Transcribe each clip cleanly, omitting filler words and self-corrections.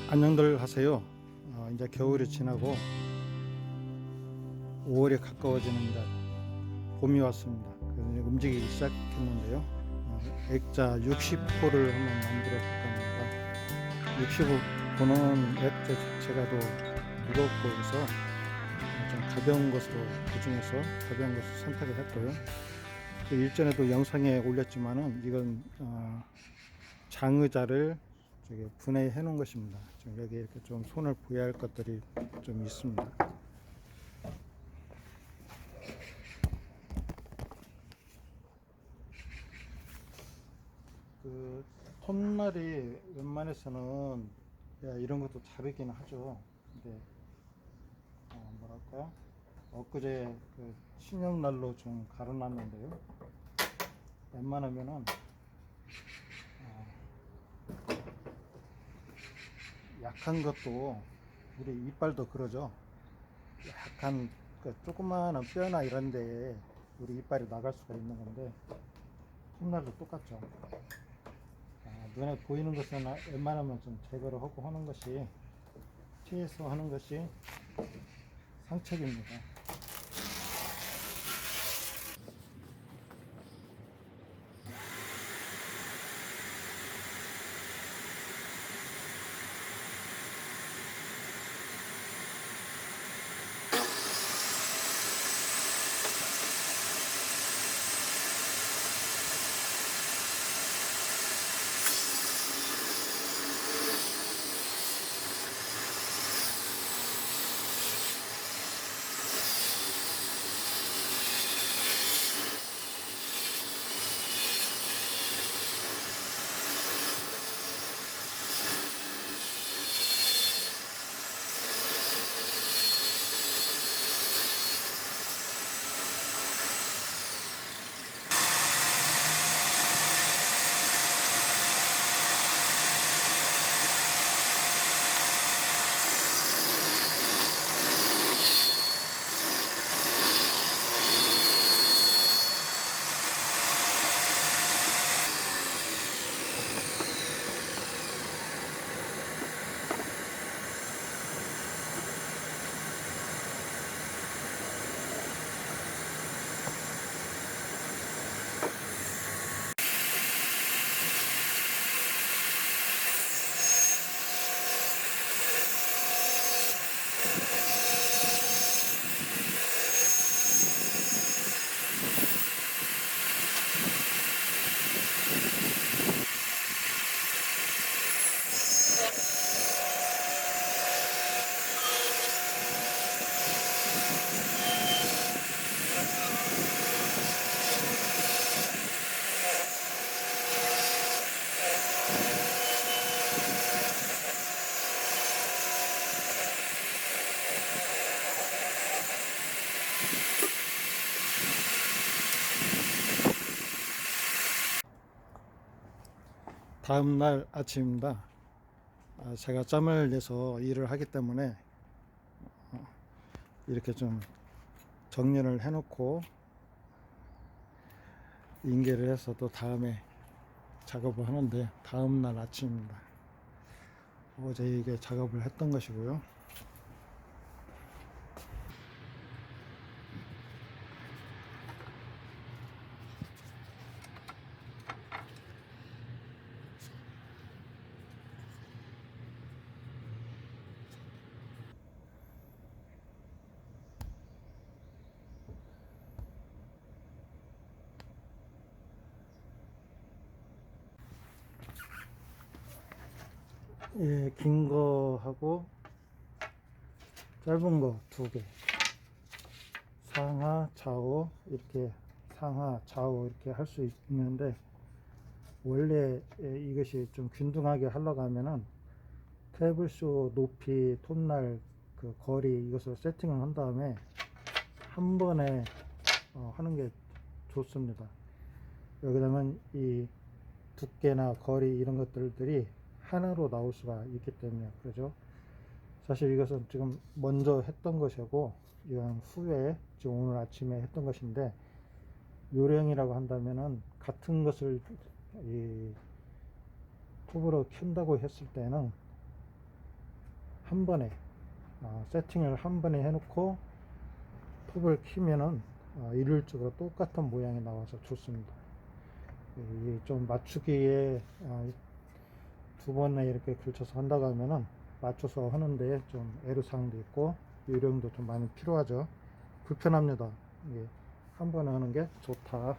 안녕들 하세요. 이제 겨울이 지나고 5월이 가까워지는데 봄이 왔습니다. 그래서 이제 움직이기 시작했는데요. 액자 60호를 한번 만들어 볼까 합니다. 60호는 액자 자체가 더 무겁고 해서 좀 가벼운 것으로, 그 중에서 가벼운 것을 선택을 했고요. 일전에도 영상에 올렸지만은 이건 장의자를 분해해 놓은 것입니다. 좀 여기 이렇게 좀 손을 보여야 할 것들이 좀 있습니다. 그 톱날이 웬만해서는 이런 것도 자르긴 하죠. 근데 뭐랄까, 엊그제 그 신형날로 좀 갈아놨는데요. 웬만하면은 약한 것도, 우리 이빨도 그러죠. 약한 그 조그마한 뼈나 이런 데에 우리 이빨이 나갈 수가 있는 건데, 톱날도 똑같죠. 눈에 보이는 것은 웬만하면 좀 제거를 하고 하는 것이, 피해서 하는 것이 상책입니다. 다음 날 아침입니다. 제가 짬을 내서 일을 하기 때문에 이렇게 좀 정리를 해 놓고 인계를 해서 또 다음에 작업을 하는데, 다음 날 아침입니다. 어제 이게 작업을 했던 것이고요. 예, 긴 거 하고 짧은 거 두 개, 상하 좌우 이렇게, 상하 좌우 이렇게 할 수 있는데, 원래 이것이 좀 균등하게 하려고 하면은 테이블쇼 높이, 톱날 그 거리, 이것을 세팅을 한 다음에 한 번에 하는 게 좋습니다. 여기다면 이 두께나 거리 이런 것들이 하나로 나올 수가 있기 때문에 그러죠. 사실 이것은 지금 먼저 했던 것이고, 이건 후에 지금 오늘 아침에 했던 것인데, 요령이라고 한다면은 같은 것을 이 톱으로 켠다고 했을 때는 한 번에 세팅을 한 번에 해놓고 톱을 키면은 일률적으로 똑같은 모양이 나와서 좋습니다. 좀 맞추기에 두 번에 이렇게 걸쳐서 한다고 하면은 맞춰서 하는데 좀 애로사항도 있고 요령도 좀 많이 필요하죠. 불편합니다. 한 번에 하는 게 좋다.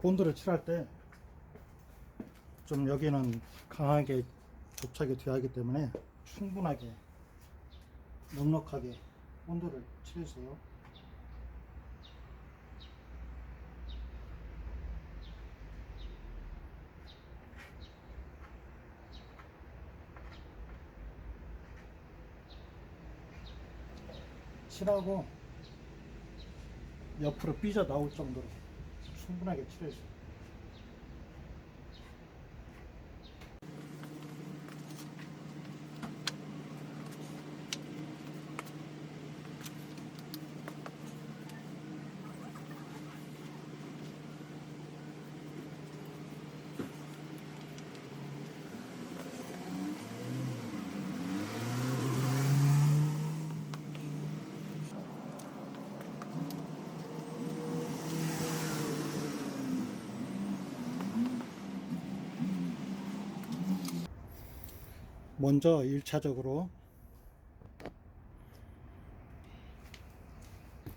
본드를 칠할 때 좀 여기는 강하게 접착이 되어야 하기 때문에 충분하게 넉넉하게 본드를 칠해주세요. 칠하고 옆으로 삐져 나올 정도로 충분하게 칠해주세요. 먼저 1차적으로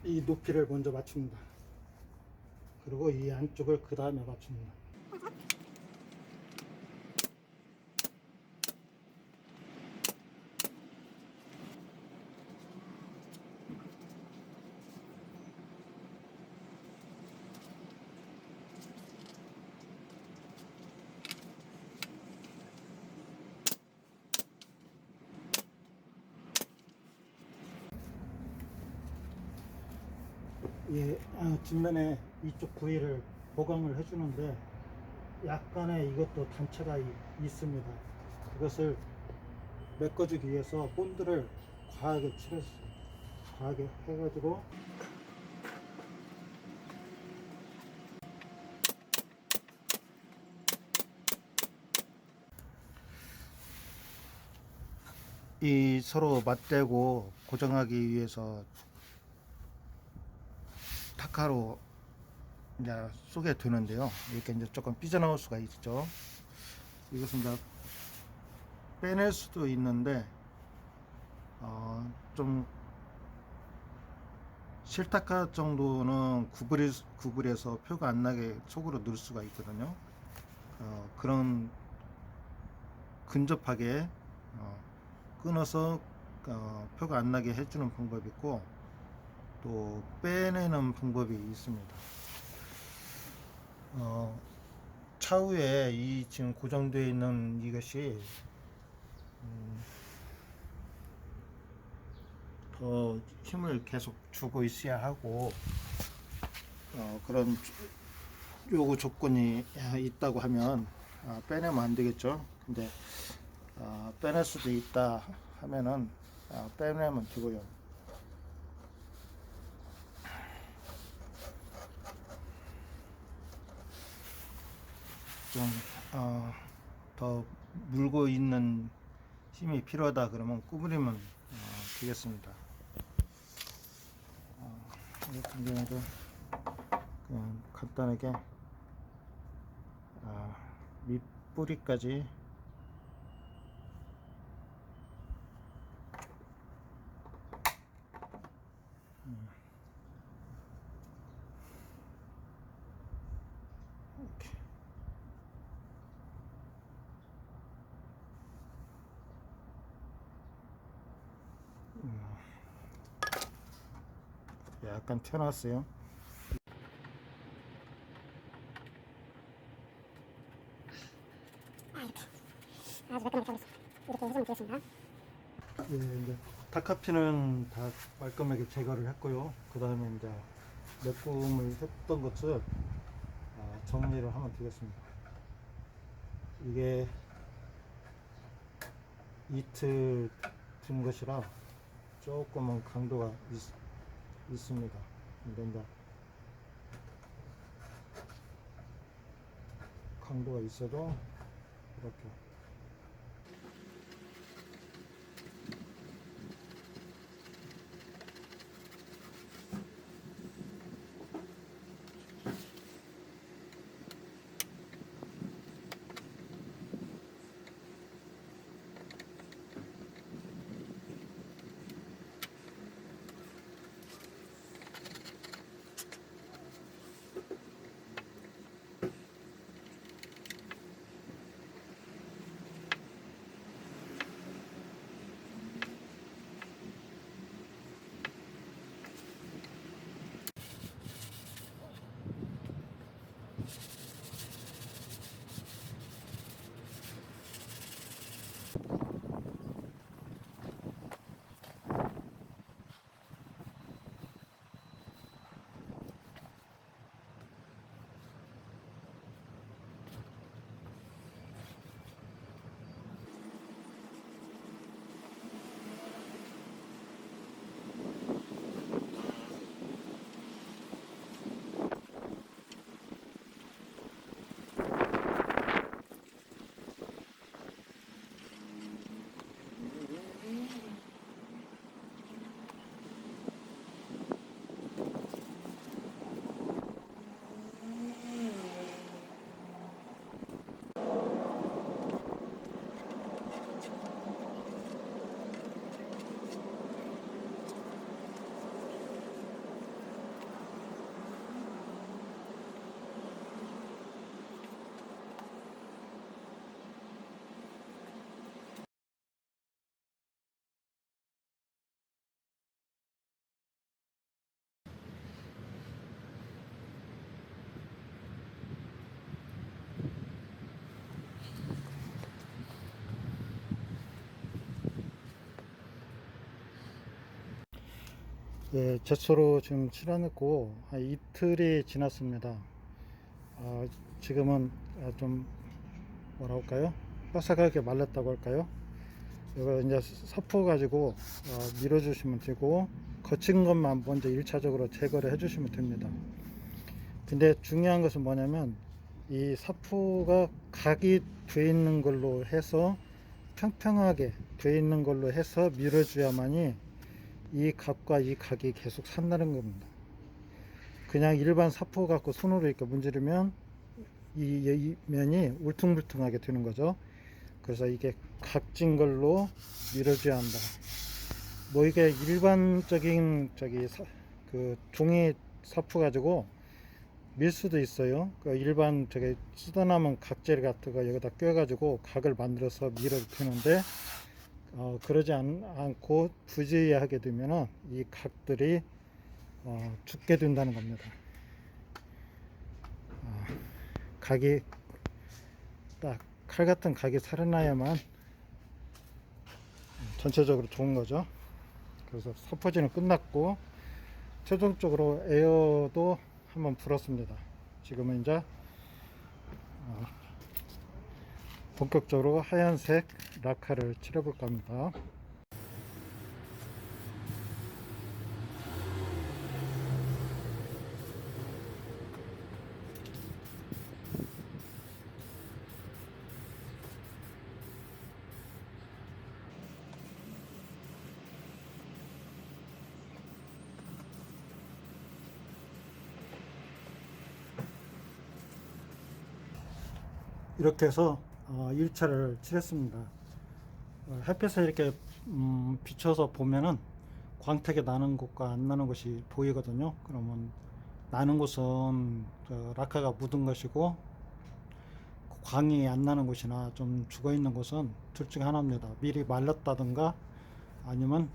이 높이를 먼저 맞춥니다. 그리고 이 안쪽을 그 다음에 맞춥니다. 뒷면에 이쪽 부위를 보강을 해주는데 약간의 이것도 단차가 있습니다. 그것을 메꿔주기 위해서 본드를 과하게 칠했어요. 과하게 해가지고 이 서로 맞대고 고정하기 위해서 타카로 이제 쏘게 되는데요. 이렇게 이제 조금 삐져나올 수가 있죠. 이것은 이제 빼낼 수도 있는데 좀 실타카 정도는 구부려서 표가 안 나게 속으로 넣을 수가 있거든요. 그런 근접하게 끊어서 표가 안 나게 해주는 방법이 있고 또 빼내는 방법이 있습니다. 차후에 이 지금 고정되어 있는 이것이 더 힘을 계속 주고 있어야 하고 그런 요구 조건이 있다고 하면 빼내면 안 되겠죠. 근데 빼낼 수도 있다 하면은 빼내면 되고요. 좀 더 물고 있는 힘이 필요하다 그러면 구부리면 되겠습니다. 이 같은 경우도 그냥 간단하게 밑뿌리까지 이렇게 약간 튀어나왔어요. 아주 매끈하게 이렇게 해주면 되겠습니다. 예, 이제 다카피는 다 말끔하게 제거를 했고요. 그 다음에 이제 메꿈을 했던 것을 정리를 하면 되겠습니다. 이게 이틀 된 것이라 조금은 강도가 있습니다. 근데 이제 강도가 있어도 이렇게 예, 제초로 지금 칠해놓고 한 이틀이 지났습니다. 지금은 좀 뭐라 할까요? 바삭하게 말랐다고 할까요? 이거 이제 사포 가지고 밀어주시면 되고 거친 것만 먼저 1차적으로 제거를 해주시면 됩니다. 근데 중요한 것은 뭐냐면 이 사포가 각이 돼 있는 걸로 해서 평평하게 돼 있는 걸로 해서 밀어줘야만이 이 각과 이 각이 계속 산다는 겁니다. 그냥 일반 사포 갖고 손으로 이렇게 문지르면 이 면이 울퉁불퉁하게 되는 거죠. 그래서 이게 각진 걸로 밀어줘야 한다. 뭐 이게 일반적인 그 종이 사포 가지고 밀 수도 있어요. 그 일반 쓰다 남은 각질 같은 거 여기다 껴가지고 각을 만들어서 밀어도 되는데 그러지 않고 부지하게 되면은 이 각들이 죽게 된다는 겁니다. 각이 딱 칼 같은 각이 살아나야만 전체적으로 좋은 거죠. 그래서 사포질은 끝났고 최종적으로 에어도 한번 불었습니다. 지금은 이제 본격적으로 하얀색 라카를 칠해볼까 합니다. 이렇게 해서 1차를 칠했습니다. 햇빛에 이렇게 비춰서 보면은 광택이 나는 곳과 안 나는 곳이 보이거든요. 그러면 나는 곳은 라카가 묻은 것이고, 광이 안 나는 곳이나 좀 죽어 있는 곳은 둘 중에 하나입니다. 미리 말랐다든가 아니면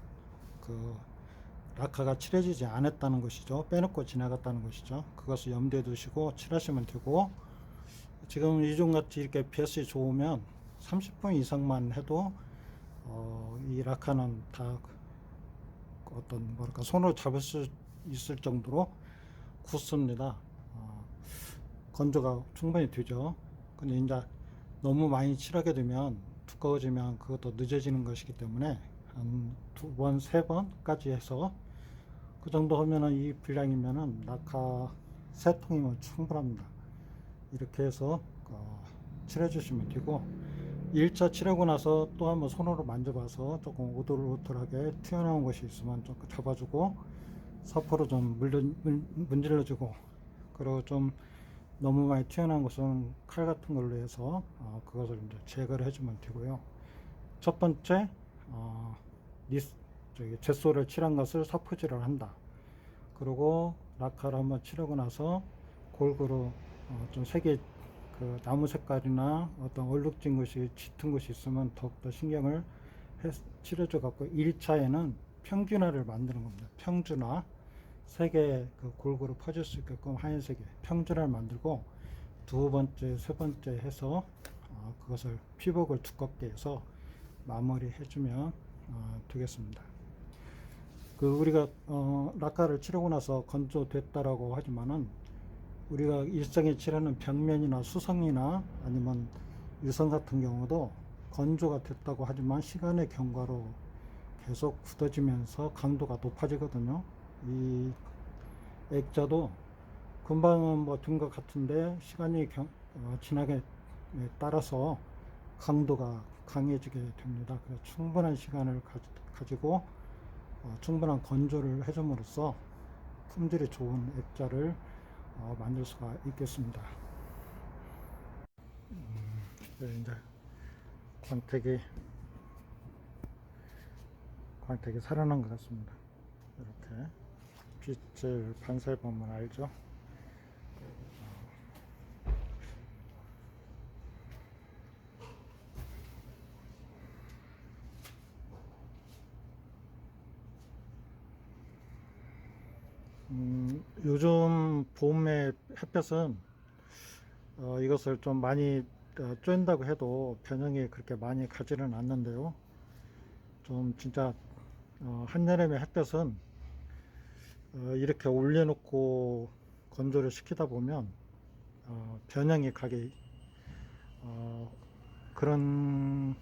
그 라카가 칠해지지 않았다는 것이죠. 빼놓고 지나갔다는 것이죠. 그것을 염두에 두시고 칠하시면 되고, 지금 이종같이 이렇게 빛이 좋으면 30분 이상만 해도 이 라카는 다 어떤 뭐랄까 손으로 잡을 수 있을 정도로 굳습니다. 건조가 충분히 되죠. 근데 이제 너무 많이 칠하게 되면 두꺼워지면 그것도 늦어지는 것이기 때문에 한 2번, 3번까지 해서 그 정도 하면은 이 분량이면은 라카 3통이면 충분합니다. 이렇게 해서 칠해 주시면 되고, 1차 칠하고 나서 또 한번 손으로 만져봐서 조금 오돌오돌하게 튀어나온 것이 있으면 좀 잡아주고 사포로 좀 문질러주고, 그리고 좀 너무 많이 튀어나온 것은 칼 같은 걸로 해서 그것을 이제 제거를 해주면 되고요. 첫 번째 젯소를 칠한 것을 사포질을 한다. 그리고 라카를 한번 칠하고 나서 골고루 좀 색이 그 나무 색깔이나 어떤 얼룩진 것이 짙은 것이 있으면 더욱더 신경을 칠해줘 갖고 1차에는 평준화를 만드는 겁니다. 평준화, 색에 그 골고루 퍼질 수 있게끔 하얀색에 평준화를 만들고, 두 번째, 세 번째 해서 그것을 피복을 두껍게 해서 마무리 해주면 되겠습니다. 우리가 라카를 칠하고 나서 건조됐다라고 하지만은, 우리가 일상에 칠하는 벽면이나 수성이나 아니면 유성 같은 경우도 건조가 됐다고 하지만 시간의 경과로 계속 굳어지면서 강도가 높아지거든요. 이 액자도 금방은 뭐 된 것 같은데 시간이 지나게 따라서 강도가 강해지게 됩니다. 그래서 충분한 시간을 가지고 충분한 건조를 해줌으로써 품질이 좋은 액자를 만들 수가 있겠습니다. 이제 광택이 살아난 것 같습니다. 이렇게 빛을 반사해 보면 알죠. 요즘 봄의 햇볕은 이것을 좀 많이 쬐다고 해도 변형이 그렇게 많이 가지는 않는데요. 좀 진짜 한여름의 햇볕은 이렇게 올려놓고 건조를 시키다 보면 변형이 가게 그런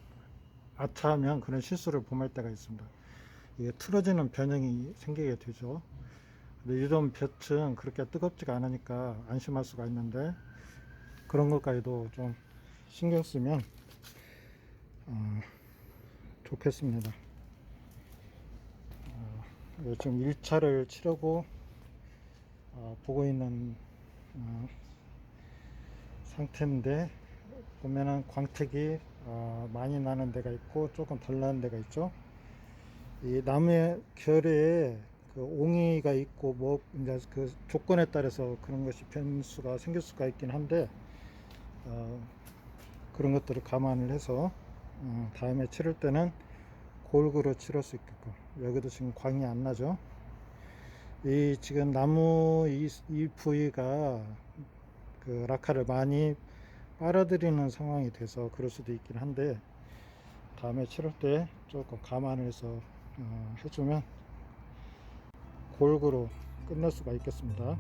아차하면 그런 실수를 범할 때가 있습니다. 이게 틀어지는 변형이 생기게 되죠. 근데 요즘 볕은 그렇게 뜨겁지가 않으니까 안심할 수가 있는데, 그런 것까지도 좀 신경 쓰면 좋겠습니다. 지금 1차를 치르고 보고 있는 상태인데, 보면은 광택이 많이 나는 데가 있고 조금 덜 나는 데가 있죠. 이 나무의 결에 그 옹이가 있고 뭐 이제 그 조건에 따라서 그런 것이 변수가 생길 수가 있긴 한데, 그런 것들을 감안을 해서 다음에 치를 때는 골고루 치를 수 있게끔. 여기도 지금 광이 안 나죠. 이 지금 나무 이 부위가 그 라카를 많이 빨아들이는 상황이 돼서 그럴 수도 있긴 한데, 다음에 치를 때 조금 감안을 해서 해주면 골고루 끝낼 수가 있겠습니다.